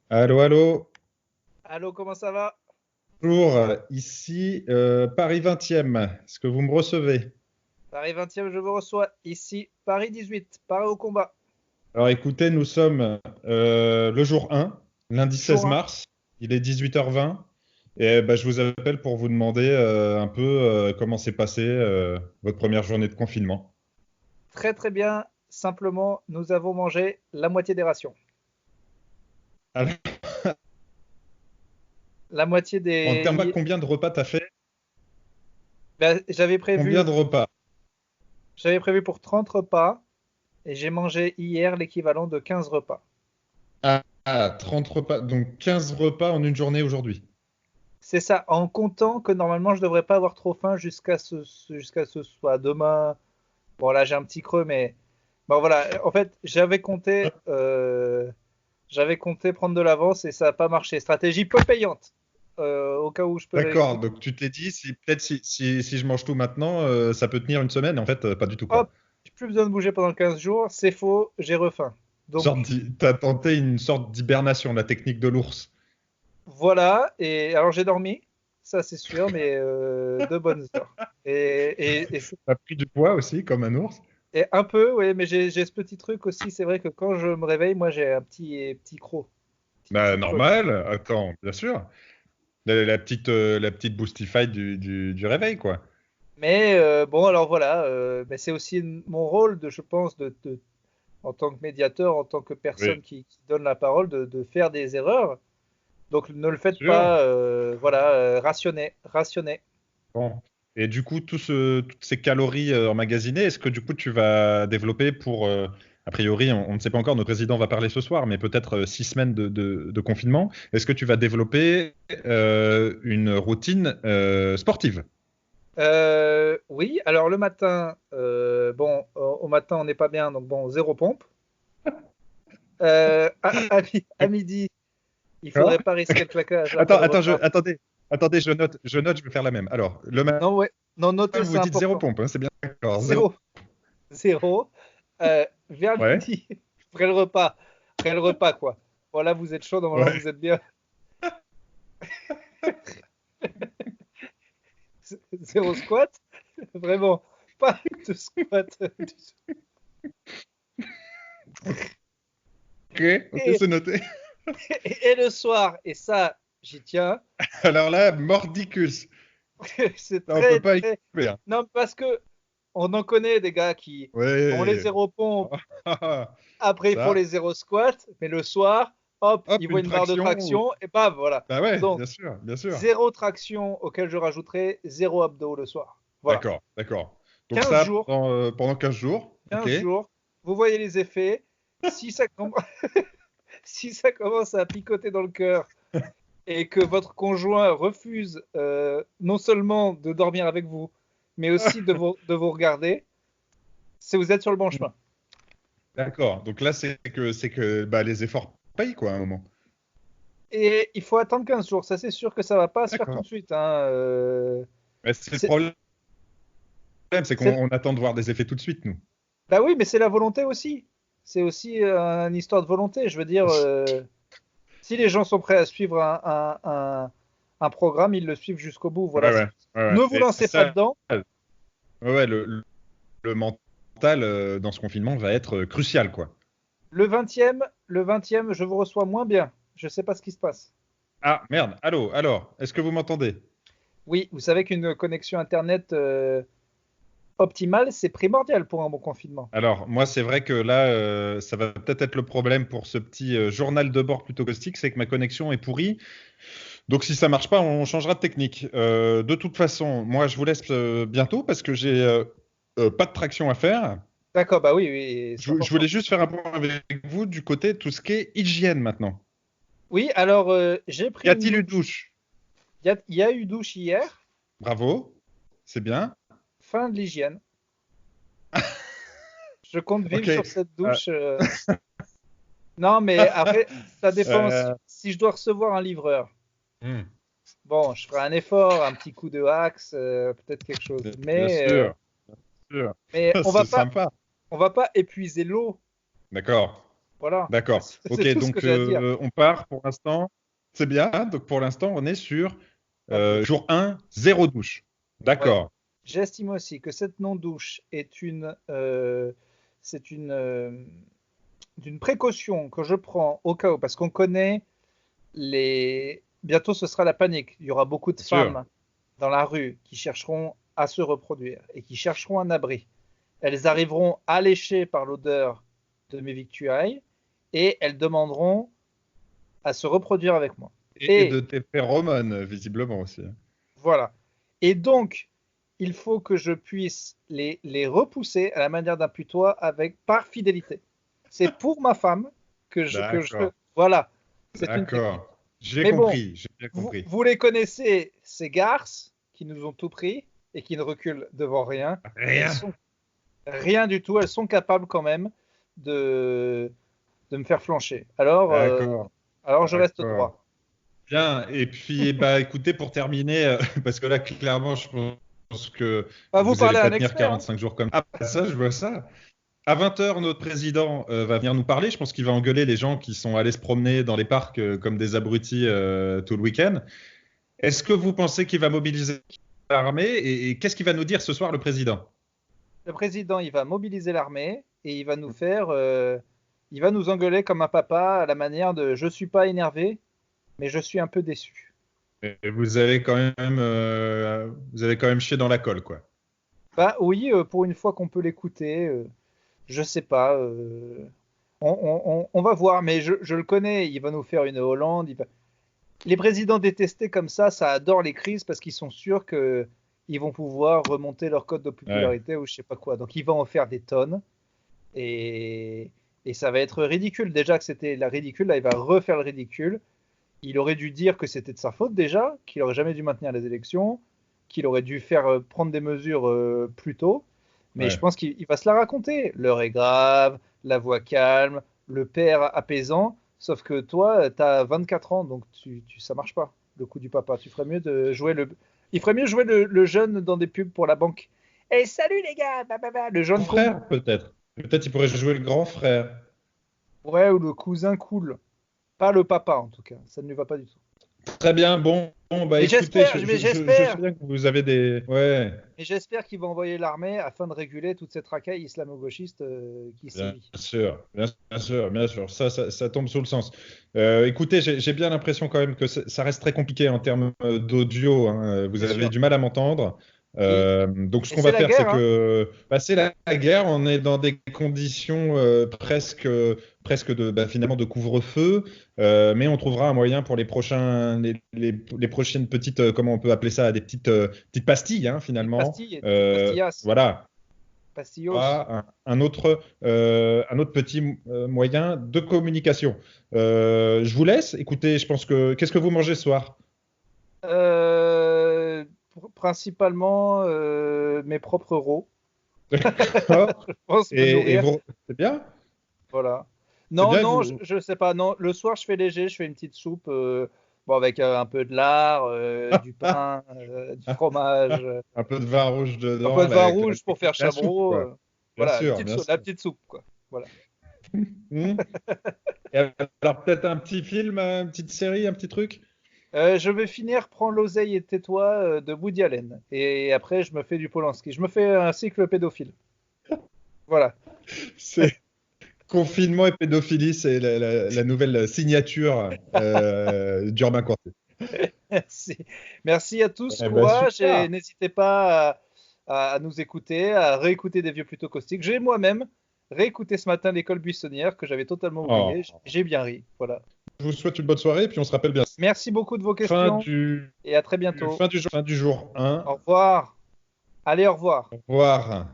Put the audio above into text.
Allô, allô. Allô, comment ça va? Bonjour, ici Paris 20e. Est-ce que vous me recevez? Paris 20e, je vous reçois. Ici, Paris 18, Paris au combat. Alors écoutez, nous sommes le jour 1, lundi 16 Jour 1. mars. Il est 18h20. Et bah, je vous appelle pour vous demander un peu comment s'est passée votre première journée de confinement. Très très bien. Simplement, nous avons mangé la moitié des rations. Alors, La moitié en termes de des. combien de repas t'as fait? Ben, Combien de repas? j'avais prévu pour 30 repas et j'ai mangé hier l'équivalent de 15 repas. Ah, 30 repas, donc 15 repas en une journée aujourd'hui. C'est ça, en comptant que normalement je devrais pas avoir trop faim jusqu'à ce soit demain. Bon là j'ai un petit creux, mais bon voilà. En fait, j'avais compté prendre de l'avance et ça n'a pas marché. Stratégie peu payante, au cas où je peux D'accord, l'écouter. donc tu t'es dit, si, peut-être si je mange tout maintenant, ça peut tenir une semaine. En fait, pas du tout, quoi. Hop, j'ai plus besoin de bouger pendant 15 jours. C'est faux, j'ai refaim. Donc T'as tenté une sorte d'hibernation, la technique de l'ours. voilà, et alors j'ai dormi, ça c'est sûr, mais de bonnes heures. T'as pris du poids aussi, comme un ours. Et un peu, oui, mais j'ai ce petit truc aussi. C'est vrai que quand je me réveille, moi j'ai un petit croc. Bah, Petit creux. normal, attends, bien sûr. La petite boostify du réveil, quoi. Mais bon, alors voilà, mais c'est aussi mon rôle, je pense, en tant que médiateur, en tant que Oui, personne qui donne la parole, de faire des erreurs. Donc ne le faites sûr. pas, voilà, rationnez, rationnez. Bon. Et du coup, toutes ces calories emmagasinées, est-ce que du coup, tu vas développer pour, a priori, on ne sait pas encore, notre président va parler ce soir, mais peut-être 6 semaines de confinement. Est-ce que tu vas développer une routine sportive? Oui, alors le matin, bon, au matin on n'est pas bien, donc bon, zéro pompe. À midi, il faudrait D'accord. pas risquer le claquage après Attends, le repas. attendez, je note, je vais faire la même. Alors, le matin, Non, ouais, non, notez, c'est vous dites zéro important. pompe, hein, c'est bien d'accord, zéro. Zéro, zéro. Vers Ouais, midi, après le repas, quoi. Voilà, vous êtes chaud, normalement ouais. vous êtes bien. Zéro squat, vraiment, pas de squat. Ok, ok, Et, c'est noté. et le soir, et ça, j'y tiens, Alors là, mordicus. c'est Ça, on peut très, pas y très. couper, hein. Non, parce que on en connaît des gars qui font les Ouais. zéro pompes, après ils font les Ça, zéro squats, mais le soir, hop, hop, ils voient une une barre de traction. traction, et bam, voilà. Bah ouais, Donc, bien sûr, bien sûr. zéro traction, auquel je rajouterai zéro abdos le soir. Voilà. D'accord, d'accord. Donc 15 ça, jours, pendant 15 jours, ok. 15 jours, vous voyez les effets. Si ça, si ça commence à picoter dans le cœur et que votre conjoint refuse non seulement de dormir avec vous, mais aussi de vous regarder, c'est vous êtes sur le bon chemin. D'accord. Donc là, c'est que bah, les efforts payent, quoi, à un moment. Et il faut attendre 15 jours. Ça, c'est sûr que ça va pas se faire tout D'accord. de suite, hein. Mais c'est le C'est, problème, c'est qu'on c'est- on attend de voir des effets tout de suite, nous. Bah oui, mais c'est la volonté aussi. C'est aussi une histoire de volonté. Je veux dire, si les gens sont prêts à suivre un programme, ils le suivent jusqu'au bout. Ouais, Voilà. ouais, ouais, ouais. Ne vous Et lancez pas ça, dedans. ouais, ouais, le mental dans ce confinement va être crucial, quoi. Le 20e, je vous reçois moins bien. Je ne sais pas ce qui se passe. Ah, merde. Allô, alors, est-ce que vous m'entendez? Oui, vous savez qu'une connexion Internet optimale, c'est primordial pour un bon confinement. Alors, moi, c'est vrai que là, ça va peut-être être le problème pour ce petit journal de bord plutôt caustique, c'est que ma connexion est pourrie. Donc, si ça marche pas, on changera de technique. De toute façon, moi, je vous laisse bientôt parce que j'ai pas de traction à faire. D'accord, bah oui, oui, c'est Je important. voulais juste faire un point avec vous du côté de tout ce qui est hygiène maintenant. Oui, alors j'ai Y pris une a-t-il une douche. douche? Il y a eu douche hier. Bravo, c'est bien. Fin de l'hygiène. Je compte vivre Ok. sur cette douche. Non, mais après, ça dépend Euh, si je dois recevoir un livreur. hmm, Bon, je ferai un effort, un petit coup de axe, peut-être quelque chose. bien sûr, bien sûr. Mais C'est sympa. on va pas épuiser l'eau. D'accord. Voilà. D'accord. C'est Ok, tout ce que donc j'ai à dire. on part pour l'instant. C'est bien. Donc pour l'instant, on est sur Pas de douche. jour 1, zéro douche. Ouais. D'accord. J'estime aussi que cette non-douche est c'est d'une précaution que je prends au cas où, parce qu'on connaît bientôt ce sera la panique. Il y aura beaucoup de Bien sûr. femmes dans la rue qui chercheront à se reproduire et qui chercheront un abri. Elles arriveront alléchées par l'odeur de mes victuailles et elles demanderont à se reproduire avec moi. Et Et de tes phéromones, visiblement aussi. voilà. Et donc, il faut que je puisse les repousser à la manière d'un putois par fidélité. C'est pour ma femme D'accord. voilà, c'est une technique. D'accord. J'ai Mais bon, compris. J'ai bien compris. vous les connaissez, ces garces qui nous ont tout pris et qui ne reculent devant rien. Elles Rien. sont rien du tout. Elles sont capables quand même de, de me faire flancher. D'accord. Alors je reste D'accord. droit. Bien. Et puis, bah, écoutez, pour terminer, parce que là, clairement, je pense que Bah, vous vous n'allez parlez à pas un tenir expert, hein. 45 jours comme ça. Ah, ça, je vois ça. À 20h, notre président va venir nous parler. Je pense qu'il va engueuler les gens qui sont allés se promener dans les parcs comme des abrutis tout le week-end. Est-ce que vous pensez qu'il va mobiliser l'armée et qu'est-ce qu'il va nous dire ce soir, le président? Le président, il va mobiliser l'armée et il va nous engueuler comme un papa à la manière de je suis pas énervé, mais je suis un peu déçu. Et vous avez quand même chié dans la colle, quoi. Bah oui, pour une fois qu'on peut l'écouter, je sais pas. On va voir, mais je le connais. Il va nous faire une Hollande. Les présidents détestés comme ça adore les crises parce qu'ils sont sûrs que ils vont pouvoir remonter leur cote de Ouais. popularité ou je sais pas quoi. Donc il va en faire des tonnes et, et ça va être ridicule. Déjà que c'était la ridicule, là il va refaire le ridicule. Il aurait dû dire que c'était de sa faute déjà, qu'il aurait jamais dû maintenir les élections, qu'il aurait dû faire prendre des mesures plus tôt. Mais je Ouais. pense qu'il va se la raconter. L'heure est grave, la voix calme, le père apaisant. Sauf que toi, tu as 24 ans, donc ça marche pas, le coup du papa. Tu ferais mieux de jouer Il ferait mieux jouer le jeune dans des pubs pour la banque. Eh, salut les gars, le Grand jeune con. frère, peut-être. Peut-être il pourrait jouer le grand frère. Ouais, ou le cousin cool. Pas le papa en tout cas, ça ne lui va pas du tout. Très bien. Bon, bah Mais écoutez, j'espère, mais je sais j'espère, bien que vous avez des. Ouais, mais j'espère qu'il va envoyer l'armée afin de réguler toute cette racaille islamo-gauchiste qui bien sévit. sûr, bien sûr, bien sûr. Ça tombe sous le sens. Écoutez, j'ai bien l'impression quand même que ça reste très compliqué en termes d'audio, hein. Vous Bien avez sûr. du mal à m'entendre. Et, Donc, ce et qu'on c'est va la faire, c'est guerre, hein. que passer la guerre, on est dans des conditions presque finalement de couvre-feu, mais on trouvera un moyen pour les prochaines petites, comment on peut appeler ça, des petites pastilles, hein, Des finalement. pastilles, des pastillas, Voilà, pastillos. un autre petit moyen de communication. Je vous laisse. Écoutez, je pense que qu'est-ce que vous mangez ce soir? Principalement mes propres rots. D'accord. Je pense me Et nourrir. vous, c'est bien? Voilà. C'est Non, bien. non, je sais pas. Non, le soir, je fais léger. Je fais une petite soupe bon, avec un peu de lard, du pain, du fromage, Un peu de vin rouge un peu dedans, de vin la rouge pour faire la soupe, chameau. quoi. Bien Voilà, sûr, bien la sûr. petite soupe, quoi. Voilà. Hmm. Et alors peut-être un petit film, une petite série, un petit truc? Je vais finir Prends l'oseille et tais-toi de Woody Allen. Et après, je me fais du Polanski. Je me fais un cycle pédophile. Voilà. C'est confinement et pédophilie, c'est la nouvelle signature d'Urbain Courtier. Merci. Merci à tous. Eh ben, Courage et super. n'hésitez pas à nous écouter, à réécouter des vieux plutôt caustiques. J'ai moi-même réécouté ce matin l'école buissonnière que j'avais totalement oublié. Oh. J'ai bien ri. Voilà. Je vous souhaite une bonne soirée et puis on se rappelle bien. Merci beaucoup de vos Fin questions du, et à très bientôt. fin du jour 1. Au revoir. Allez, au revoir. Au revoir.